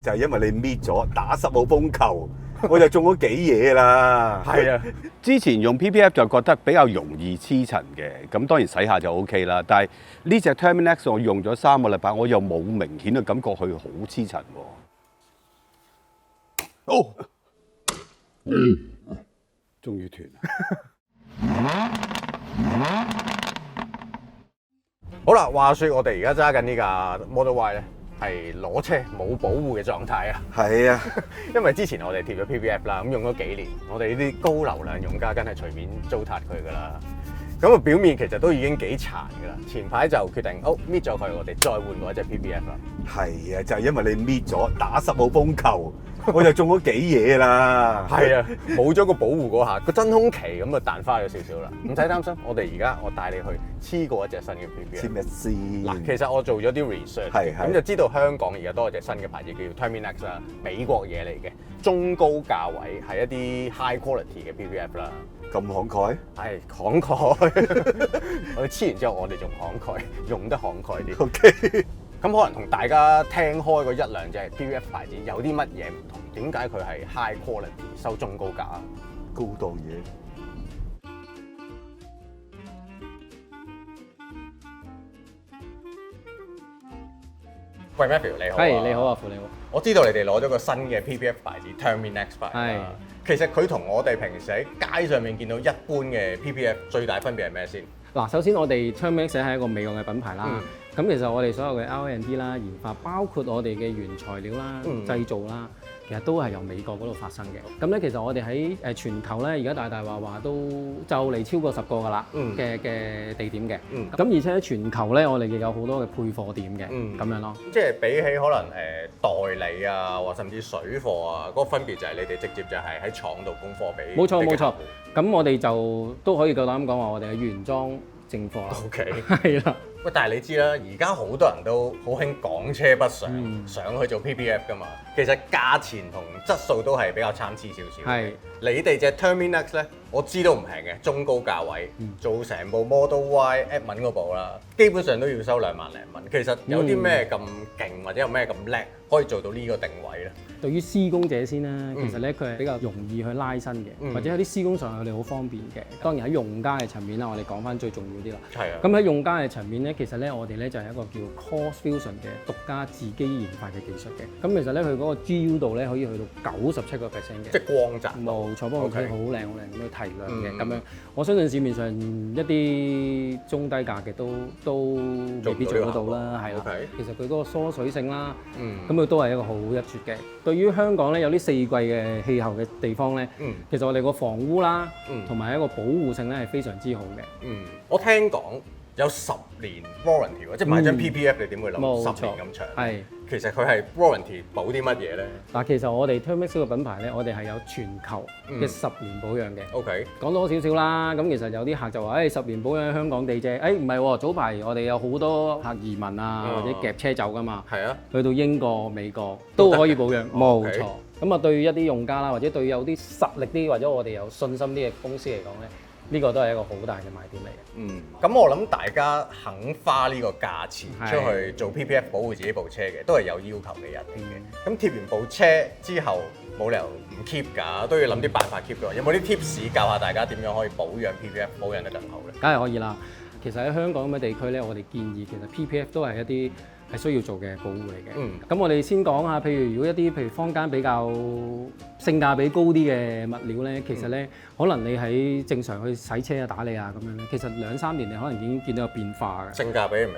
就係因為你搣咗打10號風球，我就中咗幾嘢啦。係啊，之前用 PPF 就覺得比較容易黐塵嘅，咁當然洗下就 OK 啦。但係呢隻 Terminix 我用咗3個禮拜，我又冇明顯嘅感覺佢好黐塵喎。哦，終於斷啦！好啦，話說我哋而家揸緊呢架 Model Y 咧，係攞車冇保護嘅狀態啊。係啊，因為之前我哋貼咗 PPF 啦，咁用咗幾年，我哋呢啲高流量用家梗係隨便糟蹋佢噶啦。咁表面其實都已經幾殘噶啦。前排就決定搣咗佢，我哋再換過一隻 PPF 啦。係啊，就係因為你搣咗打10號風球，我就中咗幾嘢啦。係啊，冇咗個保護嗰下，個真空期咁啊彈花咗少少啦。唔使擔心，我帶你去黐過一隻新嘅 PPF。黐咩先？嗱，其實我做咗啲 research，咁就知道香港而家多咗隻新嘅牌子叫 Terminix 啦，美國嘢嚟嘅，中高價位係一啲 high quality 嘅 PPF 啦。咁慷慨？係慷慨，我哋黐完之後，我哋仲慷慨，用得慷慨啲。OK，咁可能同大家聽開嗰一兩隻 PPF 牌子有啲乜嘢唔同？點解佢係 high quality 收中高價啊？高檔嘢。喂 Matthew 你好啊，係你好啊，傅你好。我知道你哋攞咗個新嘅 PPF 牌子 Terminix 牌啦。其實佢同我哋平時喺街上面見到一般嘅 PPF 最大分別係咩先？嗱，首先我哋 Terminix 係一個美國嘅品牌啦。咁其實我哋所有嘅 R&D 啦、研發，包括我哋嘅原材料啦、製造啦，其實都係由美國嗰度發生嘅。咁咧，其實我哋喺全球咧，而家大話都就嚟超過10個㗎啦嘅地點嘅。咁而且喺全球咧，我哋亦有好多嘅配貨點嘅，咁樣咯。即係比起可能代理啊，或甚至水貨啊，嗰個分別就係你哋直接就係喺廠度供貨俾。冇錯。咁我哋就都可以夠膽講話，我哋係原裝正貨。OK， 係啦。喂，但係你知啦，而家好多人都好興港車北上，上去做 PPF 噶嘛。其實價錢同質素都係比較參差少少。係。你哋隻 Terminix 咧，我知都唔平嘅，中高價位，做成部 Model Y Admin 嗰部啦，基本上都要收2萬零蚊。其實有啲咩咁勁，或者有咩咁叻，可以做到呢個定位咧？對於施工者先啦，其實咧佢係比較容易去拉伸嘅，或者喺啲施工上我哋好方便嘅。當然喺用家嘅層面啦，我哋講翻最重要啲啦。係啊。咁喺用家嘅層面咧，其實咧我哋咧就係一個叫 CrossFusion 嘅獨家自己研發嘅技術嘅。咁其實咧佢嗰個 GU 度咧可以去到97%嘅。即係光澤。冇錯，幫我睇好靚咁去提亮嘅咁樣。我相信市面上一啲中低價嘅都未必做得到啦，係啦。其實佢嗰個疏水性啦，咁佢都係一個好一絕嘅。對於香港咧有啲4季嘅氣候嘅地方咧，其實我哋個防污啦，同埋一個保護性咧係非常之好嘅。我聽講有10年 warranty 喎，即係買張 PPF 你點會諗10年咁長？係，其實佢係 warranty 保啲乜嘢咧？嗱，其實我哋 Terminix 個品牌咧，我哋係有全球嘅10年保養嘅。OK，講多少少啦。咁其實有啲客就話，10年保養喺香港地啫。唔係喎，早排我哋有好多客移民啊，或者夾車走噶嘛。係啊，去到英國、美國都可以保養。冇錯。咁啊，對於一啲用家啦，或者對於有啲實力啲或者我哋有信心啲嘅公司嚟講咧，呢個都係一個好大嘅賣點嚟嘅。咁我諗大家肯花呢個價錢出去做 PPF 保護自己部車嘅，都係有要求嘅人嚟嘅。咁貼完部車之後，冇理由唔 keep 㗎，都要諗啲辦法 keep 㗎。有冇啲 tips 教下大家點樣可以保養 PPF 保養得更好咧？梗係可以啦。其實喺香港咁嘅地區咧，我哋建議其實 PPF 都係一啲係需要做嘅保護嚟嘅。咁我哋先講下，譬如如果一啲譬如坊間比較性價比高啲嘅物料咧，其實咧可能你喺正常去洗車啊、打理啊咁樣咧，其實2-3年你可能已經見到有變化嘅。性價比係咪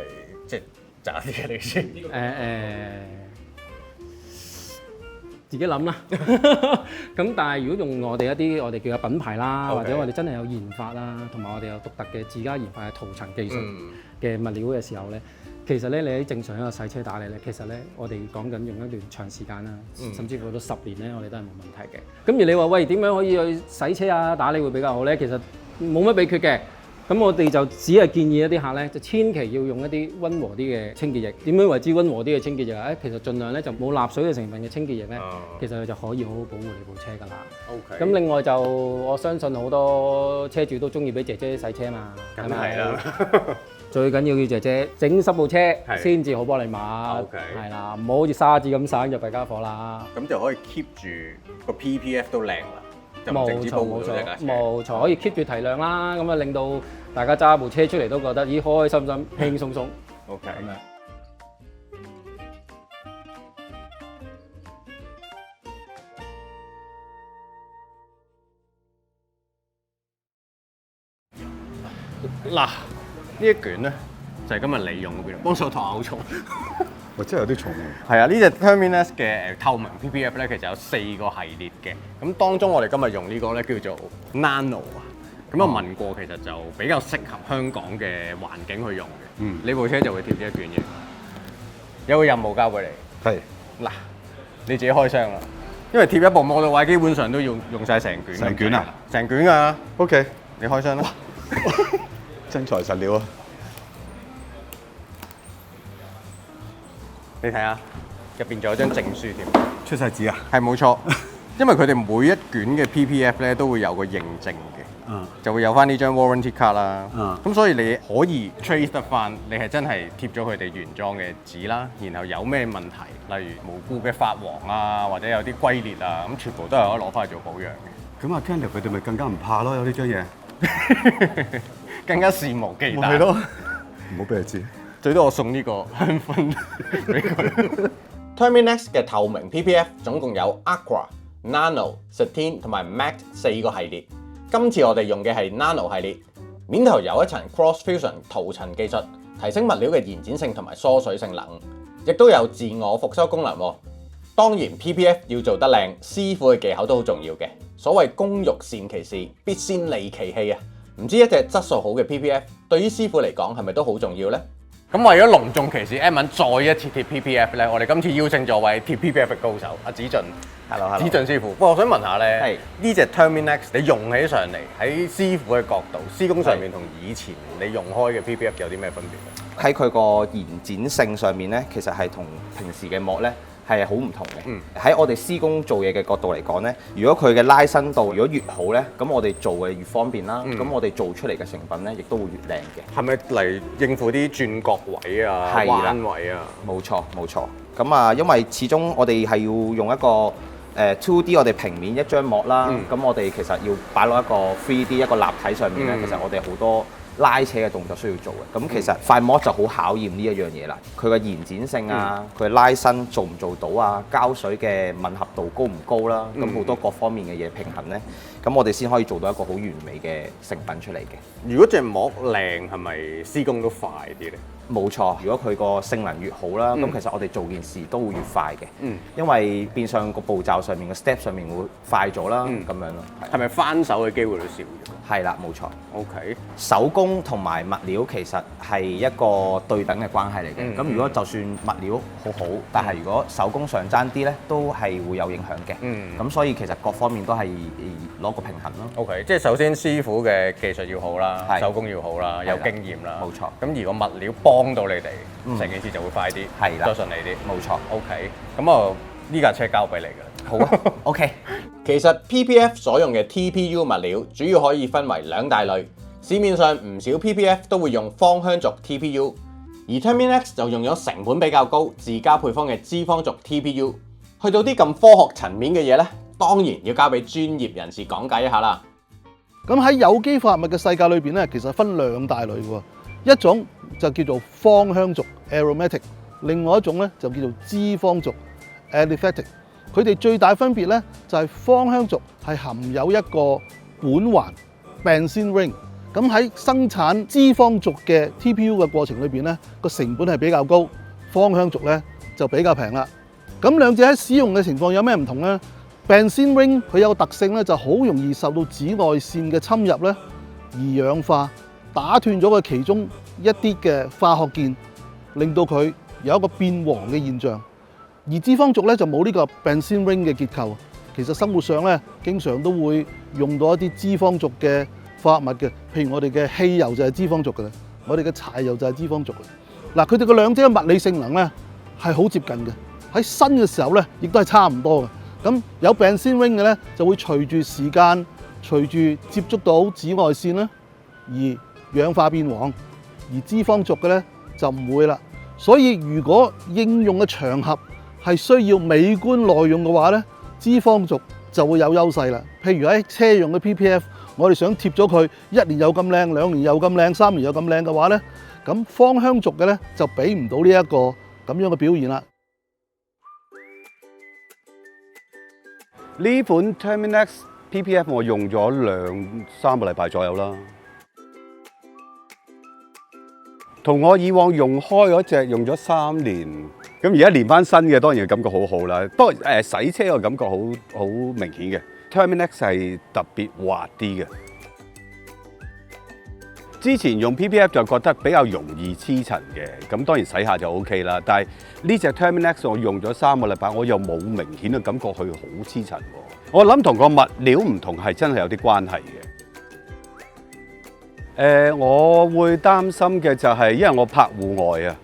即係渣啲嘅你先？自己諗啦。咁但係如果用我哋一啲我哋叫嘅品牌啦，或者我哋真係有研發啦，同埋我哋有獨特嘅自家研發嘅塗層技術嘅物料嘅時候咧，其實咧你喺正常一個洗車打理咧，其實咧我哋講緊用一段長時間啦，甚至乎到10年咧，我哋都係冇問題嘅。咁而你話喂點樣可以去洗車啊、打理會比較好咧？其實冇乜秘訣嘅。咁我哋就只係建議一啲客咧，就千祈要用一啲溫和啲嘅清潔液。點樣為之溫和啲嘅清潔液啊？其實盡量咧就冇蠟水嘅成分嘅清潔液咧，其實佢就可以好好保護你部車㗎啦。OK。咁另外就我相信好多車主都中意俾姐姐洗車嘛，梗係啦。最緊要姐姐整濕部車先至好幫你抹。OK 係啦，唔好好似沙子咁散就弊家伙啦。咁就可以 keep 住個 PPF 都靚啦，就唔淨止保護到隻架車。冇錯，可以 keep 住提亮啦，咁啊令到大家揸部車出嚟都覺得咦開開心心、輕鬆鬆。 OK。咁樣。嗱，呢一卷咧就係今日你用嗰邊，幫手托好重。哇！真係有啲重喎。係啊，呢隻 Terminus 嘅透明 PPF 咧，其實有4個系列嘅。咁當中我哋今日用呢個咧叫做 Nano 啊。咁啊問過，其實就比較適合香港嘅環境去用嘅。呢部車就會貼呢一卷嘢。有個任務交俾你。係。嗱，你自己開箱啦。因為貼一部 Model Y 基本上都要用晒成卷。成卷啊？成卷啊。OK，你開箱啦。真材實料啊！你睇下，入邊仲有張證書添。出晒紙啊？係冇錯，因為佢哋每一卷嘅 PPF 咧都會有個認證嘅，就會有翻呢張 warranty card 啦。咁所以你可以 trace 得翻，你係真係貼咗佢哋原裝嘅紙啦。然後有咩問題，例如無故嘅發黃啊，或者有啲龜裂啊，咁全部都係可以攞翻去做保養嘅。咁阿 Kenneth 佢哋咪更加唔怕咯，有呢張嘢。更加肆無忌憚。係咯，唔好俾佢知。最多我送呢個香薰俾佢。Terminus 嘅透明 PPF 總共有 Aqua、Nano、Satin 同埋 Matte 4個系列。今次我哋用嘅係 Nano 系列，面頭有一層 Cross Fusion 塗層技術，提升物料嘅延展性同埋疏水性能，亦都有自我復修功能。當然 PPF 要做得靚，師傅嘅技巧都好重要嘅。所謂工欲善其事，必先利其器啊！唔知一隻質素好嘅 PPF 對於師傅嚟講係咪都好重要呢？咁為咗隆重其事 Edmond 再一次貼 PPF 咧，我哋今次邀請咗位貼 PPF 嘅高手阿子俊。Hello， 子俊師傅。不過我想問下咧，呢隻 Terminus 你用起上嚟喺師傅嘅角度，施工上面同以前你用開嘅 PPF 有啲咩分別咧？喺佢個延展性上面咧，其實係同平時嘅膜咧係好唔同嘅。喺我哋施工做嘢嘅角度嚟講咧，如果佢嘅拉伸度如果越好咧，咁我哋做嘅越方便啦。咁我哋做出嚟嘅成品咧，亦都會越靚嘅。係咪嚟應付啲轉角位啊、彎位啊？冇錯冇錯。咁啊，因為始終我哋係要用一個2D 我哋平面一張膜啦。咁我哋其實要擺落一個 3D 一個立體上面咧，其實我哋好多拉扯嘅動作需要做嘅，咁其實塊膜就好考驗呢一樣嘢啦。佢嘅延展性啊，佢拉伸做唔做到啊，膠水嘅吻合度高唔高啦，咁好多各方面嘅嘢平衡呢，咁我哋先可以做到一個好完美嘅成品出嚟嘅。如果隻膜靚，係咪施工都快啲呢？冇錯，如果佢個性能越好啦，咁其實我哋做件事都會越快嘅。因為變相個步驟上面個 step 上面會快咗啦，咁樣咯。係咪翻手嘅機會都少咗？係啦，冇錯。OK，手工同埋物料其實係一個對等嘅關係嚟嘅。咁如果就算物料好好，但係如果手工上爭啲咧，都係會有影響嘅。咁所以其實各方面都係攞個平衡咯。OK， 即係首先師傅嘅技術要好啦，手工要好啦，有經驗啦。冇錯。咁如果物料幫到你哋，成件事就會快啲，係啦，都順利啲。冇錯。OK，咁啊呢架車交俾你㗎啦。好啊。OK。其實 PPF 所用嘅 TPU 物料主要可以分為兩大類，市面上唔少 PPF 都會用芳香族 TPU， 而 Terminus 就用咗成本比較高、自家配方嘅脂肪族 TPU。去到啲咁科學層面嘅嘢呢，當然要交俾專業人士講解一下啦。咁喺有機化合物嘅世界裏邊咧，其實分兩大類喎，一種就叫做芳香族 aromatic， 另外一種咧就叫做脂肪族 aliphatic。佢哋最大分別咧就係芳香族係含有一個管環 benzene ring， 咁喺生產脂肪族嘅 TPU 嘅過程裏邊咧，個成本係比較高，芳香族咧就比較平啦。咁兩者喺使用嘅情況有咩唔同咧？benzene ring 佢有個特性咧，就好容易受到紫外線嘅侵入咧，而氧化，打斷咗佢其中一啲嘅化學鍵，令到佢有一個變黃嘅現象。而脂肪族咧就冇呢個 benzene ring 嘅結構，其實生活上咧經常都會用到一啲脂肪族嘅化合物嘅，譬如我哋嘅汽油就係脂肪族嘅啦，我哋嘅柴油就係脂肪族嘅。嗱，佢哋個兩者嘅物理性能咧係好接近嘅，喺新嘅時候咧亦都係差唔多嘅。咁有 benzene ring 嘅咧就會隨住時間、隨住接觸到紫外線咧而氧化變黃。而脂肪族嘅咧就唔會啦。所以如果應用嘅場合係需要美觀耐用嘅話咧，脂肪族就會有優勢啦。譬如喺車用嘅 PPF， 我哋想貼咗佢1年有咁靚，2年有咁靚，3年有咁靚嘅話咧，咁芳香族嘅咧就俾唔到呢一個咁樣嘅表現啦。呢款 Terminix PPF 我用咗2-3個禮拜左右啦，同我以往用開嗰隻用咗3年，咁而家連翻新嘅當然感覺好好啦。不過洗車個感覺好明顯嘅 ，Terminix 係特別滑啲嘅。之前用 PPF 就覺得比較容易黐塵嘅，咁當然洗下就 OK 啦。但係呢隻 Terminix 我用咗3個禮拜，我又冇明顯嘅感覺佢好黐塵喎。我諗同個物料唔同係真係有啲關係嘅。我會擔心嘅就係因為我泊戶外啊，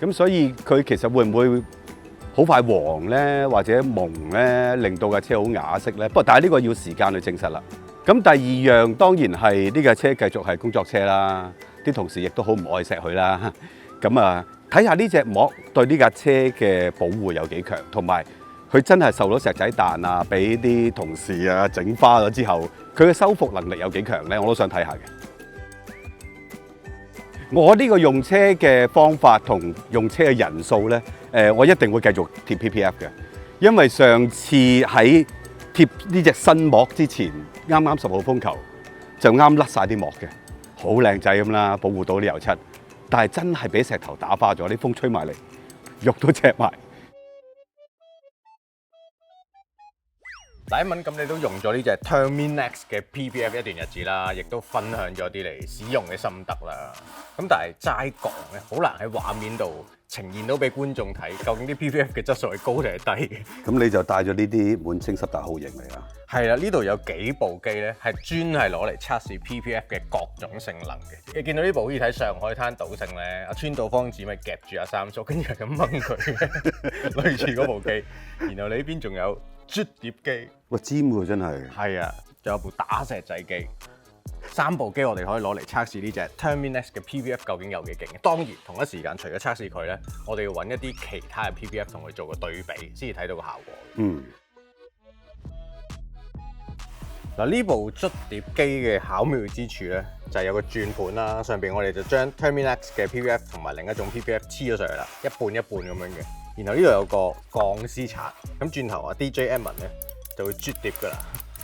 咁所以佢其實會唔會好快黃咧，或者蒙咧，令到架車好啞色咧？不過但係呢個要時間去證實啦。咁第二樣當然係呢架車繼續係工作車啦，啲同事亦都好唔愛錫佢啦。咁啊，睇下呢隻膜對呢架車嘅保護有幾強，同埋佢真係受到石仔彈啊，俾啲同事啊整花咗之後，佢嘅修復能力有幾強咧？我都想睇下嘅。我呢個用車嘅方法同用車嘅人數咧，我一定會繼續貼 PPF 嘅，因為上次喺貼呢隻新膜之前，啱啱10號風球就啱甩晒啲膜嘅，好靚仔咁啦，保護到啲油漆。但係真係俾石頭打花咗，啲風吹埋嚟，肉都赤埋。第一文，咁你都用咗呢隻 Terminix 嘅 PPF 一段日子啦，亦都分享咗啲嚟使用嘅心得啦。咁但係齋講咧，好難喺畫面度呈現到俾觀眾睇，究竟啲 PPF 嘅質素係高定係低嘅。咁你就帶咗呢啲滿清十大酷刑嚟啦。係啦，呢度有幾部機咧，係專係攞嚟測試 PPF 嘅各種性能嘅。你見到呢部好似睇上海灘賭聖咧，阿川島芳子咪夾住阿三叔，跟住係咁掹佢嘅，類似嗰部機。然後你呢邊仲有啜碟機，哇尖喎真係。係啊，仲有部打石仔機。3部機我哋可以攞嚟測試呢隻 Terminix 嘅 PPF 究竟有幾勁。當然同一時間除咗測試佢咧，我哋要揾一啲其他嘅 PPF 同佢做個對比，先至睇到個效果。嗯。嗱，呢部啜碟機嘅巧妙之處咧，就係有個轉盤啦，上邊我哋就將 Terminix 嘅 PPF 同埋另一種 PPF 黐咗上去啦，一半一半咁樣嘅。然後呢度有個鋼絲刷，咁轉頭啊 DJ Edmond 咧就會啜碟噶啦，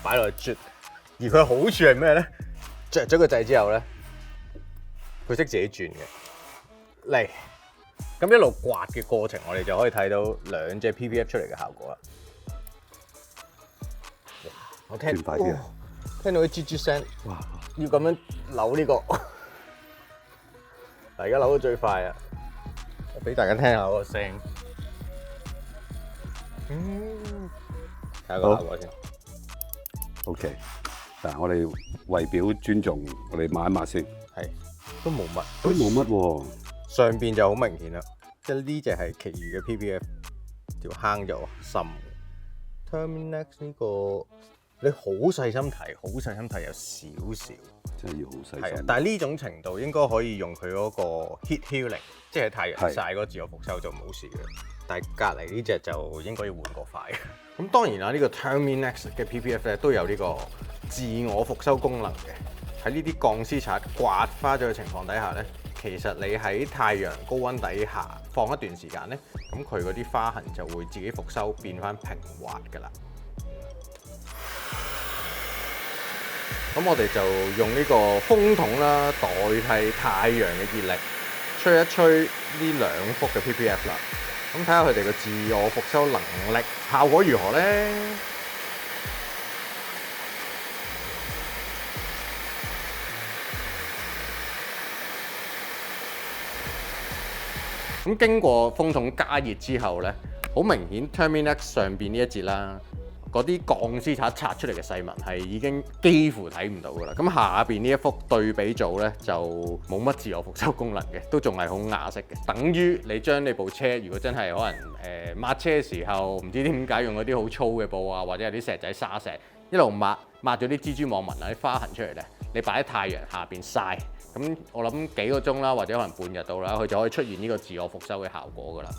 擺落去啜。而佢嘅好處係咩咧？着咗個掣之後咧，佢識自己轉嘅。嚟，咁一路刮嘅過程，我哋就可以睇到2隻 PPF 出嚟嘅效果啦。我聽快啲啊！聽到啲吱吱聲，哇！要咁樣扭呢個，嗱而家扭得最快啊！我俾大家聽下嗰個聲，睇下個效果先。OK， 嗱我哋為表尊重，我哋抹一抹先。係，都冇乜，都冇乜喎。上邊就好明顯啦，即係呢隻係其餘嘅 PPF， 條坑就深。Terminix 呢個。你好細心睇，好細心睇有少少，真係要好細心。但係呢種程度應該可以用佢嗰個 heat healing，即係太陽曬嗰個自我復修就冇事嘅。但係隔離呢隻就應該要換個塊。咁當然啦，呢個 Terminix 嘅 PPF 咧都有呢個自我復修功能嘅。喺呢啲鋼絲刷刮花咗嘅情況底下咧，其實你喺太陽高溫底下放一段時間咧，咁佢嗰啲花痕就會自己復修變翻平滑㗎啦。咁我哋就用呢個風筒啦，代替太陽嘅熱力，吹一吹呢2幅嘅 PPF 啦。咁睇下佢哋嘅自我復修能力效果如何咧？咁經過風筒加熱之後咧，好明顯 Terminix 上邊呢一節啦。嗰啲鋼絲刷刷出嚟嘅細紋係已經幾乎睇唔到㗎啦。咁下邊呢一幅對比組咧就冇乜自我復修功能嘅，都仲係好啞色嘅。等於你將你部車，如果真係可能抹車嘅時候，唔知點解用嗰啲好粗嘅布啊，或者有啲石仔沙石，一路抹抹咗啲蜘蛛網紋啊、啲花痕出嚟咧，你擺喺太陽下邊曬，咁我諗幾個鐘啦，或者可能半日到啦，佢就可以出現呢個自我復修嘅效果㗎啦。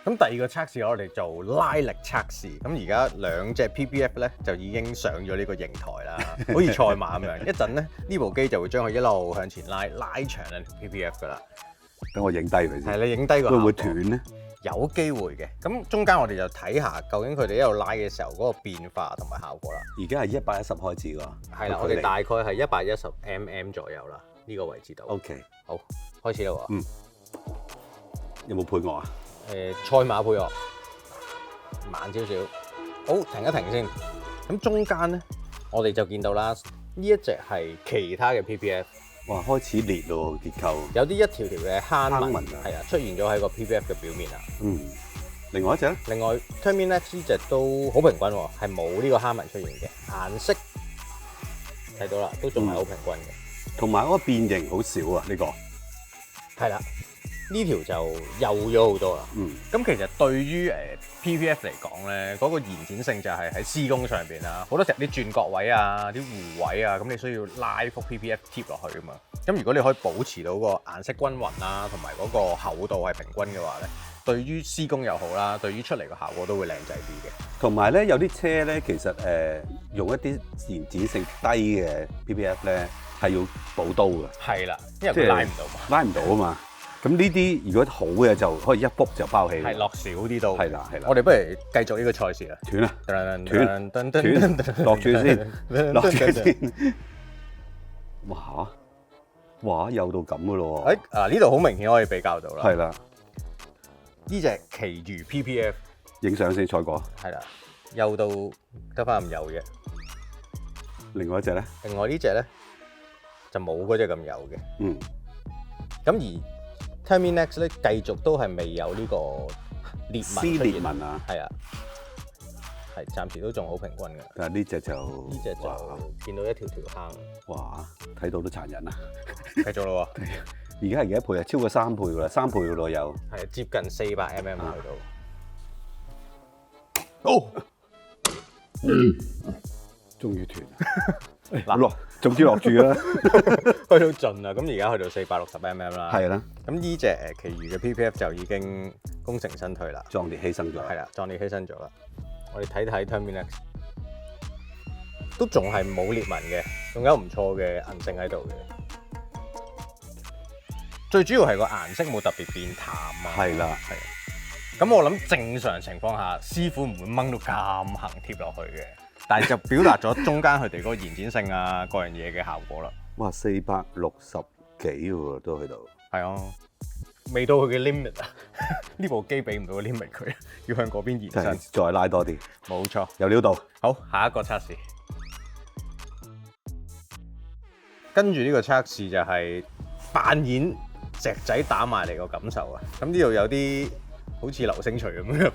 咁第二個測試我哋做拉力測試，咁而家兩隻 PPF 咧就已經上咗呢個刑台啦，好似賽馬咁樣。一陣咧呢部機就會將佢一路向前拉長兩條 PPF 㗎啦。等我影低佢先。係你影低個會唔會斷咧？有機會嘅。咁中間我哋就睇下究竟佢哋一路拉嘅時候嗰個變化同埋效果啦。而家係110開始㗎。係啦，我哋大概係110 mm 左右啦，呢個位置度。OK，好，開始啦喎。有冇配樂啊？賽馬配樂，慢少少。好，停一停先。咁中間咧，我哋就見到啦，呢一隻係其他嘅 PPF。哇，開始裂咯結構。有啲一條條嘅坑紋，紋啊，係啊，出現咗喺個 PPF 嘅表面啊。另外一隻咧？另外 Terminex 呢隻都好平均喎，係冇呢個坑紋出現嘅。顏色睇到啦，都仲係好平均嘅。同埋嗰個變形好少啊，呢個。係啦。呢條就幼咗好多啦。咁其實對於PPF 嚟講咧，嗰個延展性就係喺施工上邊啦。好多時候啲轉角位啊、啲弧位啊，咁你需要拉幅 PPF 貼落去噶嘛。咁如果你可以保持到個顏色均勻啦，同埋嗰個厚度係平均嘅話咧，對於施工又好啦，對於出嚟個效果都會靚仔啲嘅。同埋咧，有啲車咧，其實用一啲延展性低嘅 PPF 咧，係要補刀嘅。係啦，因為佢拉唔到嘛。拉唔到啊嘛。咁呢啲如果好嘅就可以一卜就包起，係落少啲都係啦係啦。我哋不如繼續呢個賽事啦。斷啦，斷，落住先，落住先。哇，幼到咁嘅咯喎！呢度好明顯可以比較到啦。係啦，呢隻奇魚 PPF 影相先，賽果。係啦，幼到得翻咁幼嘅。另外一隻咧？另外呢隻咧就冇嗰隻咁幼嘅。咁而Terminex 咧繼續都係未有呢個裂紋出現，裂紋啊，係啊，係暫時都仲好平均嘅。但係呢隻就見到一條條坑，哇！睇到都殘忍啊！繼續咯喎，而家係幾多倍啊？超過3倍㗎啦，3倍㗎咯有。係接近400 mm 去到。終於斷啦！總之落住啦，去到盡啦。咁而家去到460 mm 啦。係啦。咁呢隻其餘嘅 PPF 就已經功成身退啦，壯烈犧牲咗。係啦，壯烈犧牲咗啦。我哋睇睇 Terminex 都仲係冇裂紋嘅，仲有唔錯嘅韌性喺度嘅。最主要係個顏色冇特別變淡啊。係啦，係。咁我諗正常情況下，師傅唔會掹到咁行貼落去嘅。但係就表達咗中間佢哋嗰個延展性啊，各樣嘢嘅效果啦。哇，460幾喎，都去到。係啊，未到佢嘅 limit 啊！呢部機俾唔到個 limit 佢，要向嗰邊延伸，再拉多啲。冇錯，有料到。好，下一個測試。跟住呢個測試就係扮演隻仔打埋嚟個感受啊！咁呢度有啲好似流星錘咁樣，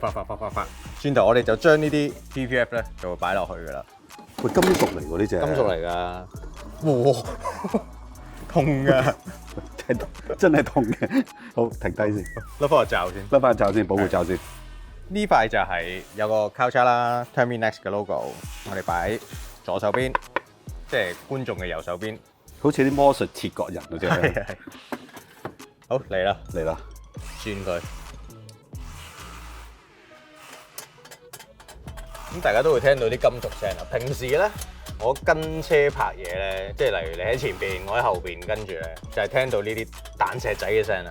發。轉頭我哋就將呢啲 PPF 咧就會擺落去噶啦。喂，金屬嚟喎呢隻。金屬嚟㗎。哇！痛㗎。真係痛嘅。好，停低先。甩翻個罩先。甩翻個罩先，保護罩先。呢塊就係有個交叉啦 ，Terminex 嘅 logo， 我哋擺喺左手邊，即係觀眾嘅右手邊。好似啲魔術切割人嗰隻。係。好，嚟啦，轉佢。咁大家都會聽到啲金屬聲啦。平時咧，我跟車拍嘢咧，即係例如你喺前邊，我喺後邊跟住咧，就係聽到呢啲彈石仔嘅聲啦。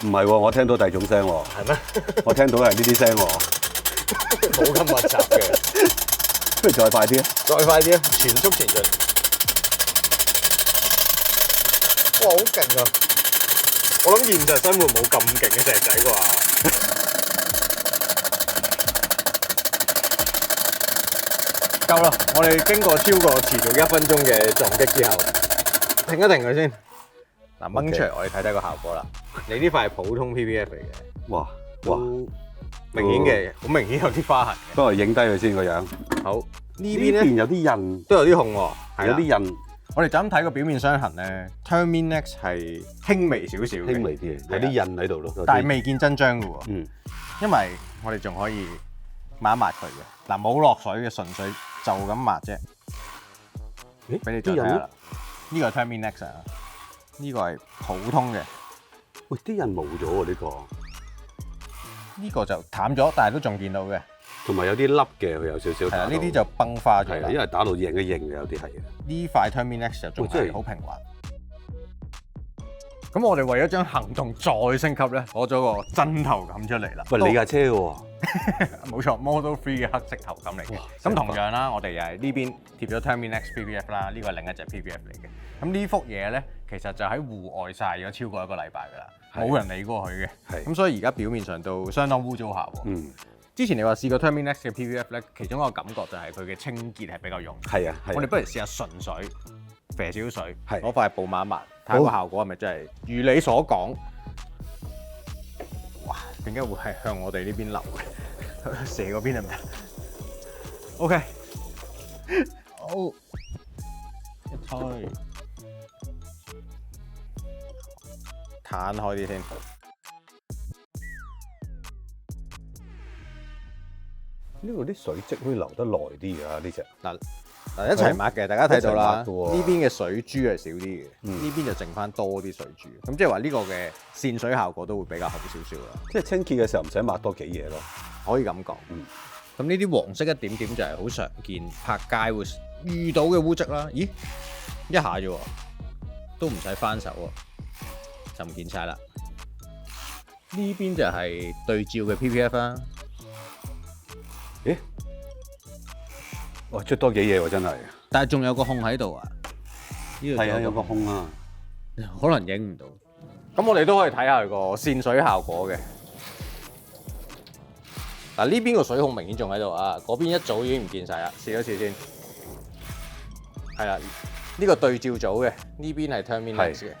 唔係喎，我聽到第二種聲喎。係咩？我聽到係呢啲聲喎。冇咁密集嘅。不如再快啲啊！再快啲啊！全速前進。哇，好勁啊！我諗現實生活冇咁勁嘅石仔啩。夠啦！我哋經過超過持續1分鐘嘅撞擊之後，停一停佢先。嗱，掹出嚟我哋睇睇個效果啦。你呢塊係普通 PPF 嚟嘅。哇！明顯嘅，好明顯有啲花痕嘅。不過影低佢先個樣。好，呢邊咧有啲印，都有啲紅喎，有啲印。我哋就咁睇個表面傷痕咧 ，Terminex 係輕微少少嘅，輕微啲，有啲印喺度咯。但係未見真章嘅喎。嗯，因為我哋仲可以抹一抹佢嘅。嗱，冇落水嘅，純粹就咁抹啫。咦俾你再睇下啦。呢個係 Terminex 啊，呢個係普通嘅。喂，啲人冇咗喎呢個，呢個就淡咗，但係都仲見到嘅。同埋有啲粒嘅，佢有少少。係啊，呢啲就崩花咗啦。係啊，因為打到應一應嘅有啲係。呢塊 Terminex 就仲真係係好平滑。咁我哋為咗將行動再升級咧，攞咗個真頭感出嚟啦。喂，你架車喎？冇錯 ，Model 3嘅黑色頭感嚟嘅。咁同樣啦，我哋又係呢邊貼咗 Terminex PPF 啦，呢個係另一隻 PPF 嚟嘅。咁呢幅嘢咧，其實就喺戶外曬咗超過1個禮拜㗎啦，冇人理過佢嘅。係。咁所以而家表面上都相當污糟下喎。嗯。之前你話試過 Terminex 嘅 PPF 咧，其中一個感覺就係佢嘅清潔係比較容易。係啊，係啊。我哋不如試下純水，啡少水，係攞塊布抹一抹，睇下個效果係咪真係如你所講？哇！點解會係向我哋呢邊流嘅？射嗰邊係咪？OK， 好，一推，攤開啲先。呢度啲水漬可以留得耐啲㗎，呢只。嗱一齊抹嘅，大家睇到啦。一齊抹㗎喎呢邊嘅水珠係少啲嘅，呢邊就剩翻多啲水珠。咁即係話呢個嘅線水效果都會比較好少少啦。即係清潔嘅時候唔使抹多幾嘢咯。可以咁講。咁呢啲黃色一點點就係好常見拍街會遇到嘅污漬啦。咦，一下啫喎，都唔使翻手喎，就唔見晒啦。呢邊就係對照嘅 PPF 啦。咦？哇，出多幾嘢喎，真係。但係仲有個孔喺度啊。呢度係啊，有個孔啊。可能影唔到。咁我哋都可以睇下佢個線水效果嘅。嗱，呢邊個水孔明顯仲喺度啊，嗰邊一早已經唔見晒啦。試一試先。係啦，呢個對照組嘅，呢邊係 Terminex 嘅。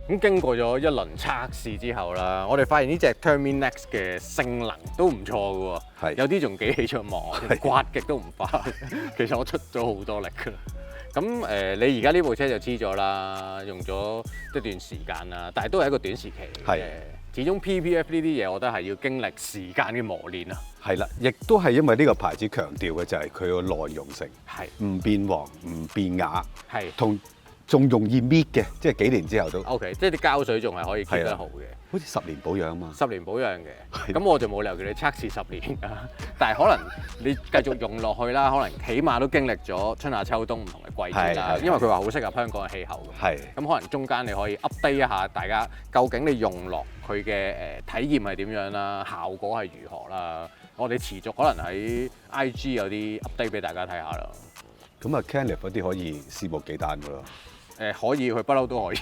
咁經過咗一輪測試之後啦，我哋發現呢隻 Terminex 嘅性能都唔錯嘅喎，係有啲仲幾喜出望，刮極都唔化。其實我出咗好多力㗎。咁你而家呢部車就黐咗啦，用咗一段時間啦，但係都係一個短時期嚟嘅。始終 PPF 呢啲嘢，我覺得係要經歷時間嘅磨練啊。係啦，亦都係因為呢個牌子強調嘅就係佢個耐用性，係唔變黃唔變啞，係同仲容易搣嘅，即係幾年之後都 OK， 即係啲膠水仲係可以 keep 得好嘅。好似10年保養啊嘛。10年保養嘅，咁我就冇理由叫你測試10年㗎，但係可能你繼續用落去啦，可能起碼都經歷咗春夏秋冬唔同嘅季節啦，因為佢話好適合香港嘅氣候㗎。咁可能中間你可以 update 一下大家，究竟你用落佢嘅體驗係點樣啦，效果係如何啦，我哋持續可能喺 IG 有啲 update 俾大家睇下啦。咁啊 Canlif 嗰啲可以肆無忌憚㗎咯。可以，佢不嬲都可以。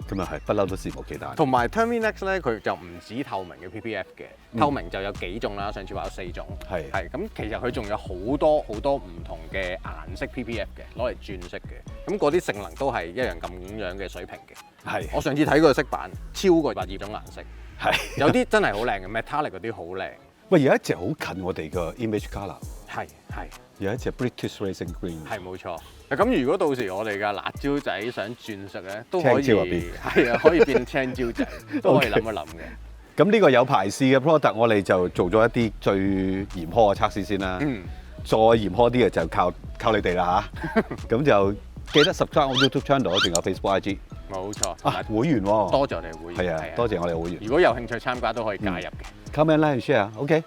咁啊係，不嬲都肆無忌憚。同埋 Terminex 咧，佢就唔止透明嘅 PPF 嘅，透明就有幾種啦。上次話有4種，係咁，其實佢仲有好多唔同嘅顏色 PPF 嘅，攞嚟轉色嘅。咁嗰啲性能都係一樣咁樣嘅水平嘅。係，我上次睇過色板超過12種顏色，係有啲真係好靚嘅 metallic 嗰啲好靚。喂，有一隻好近我哋嘅 image colour。係。有一隻 British Racing Green。係冇錯。咁如果到時我哋嘅辣椒仔想轉色咧，都可以係啊，可以變青椒仔，都可以諗一諗嘅。咁呢個有排試嘅 product，我哋就做咗一啲最嚴苛嘅測試先啦。再嚴苛啲嘅就靠你哋啦嚇。咁就記得 subscribe 我 YouTube channel，仲有 Facebook IG。冇錯。會員喎。多謝我哋會員。係啊，多謝我哋會員。如果有興趣參加都可以加入嘅。Comment like and share，OK。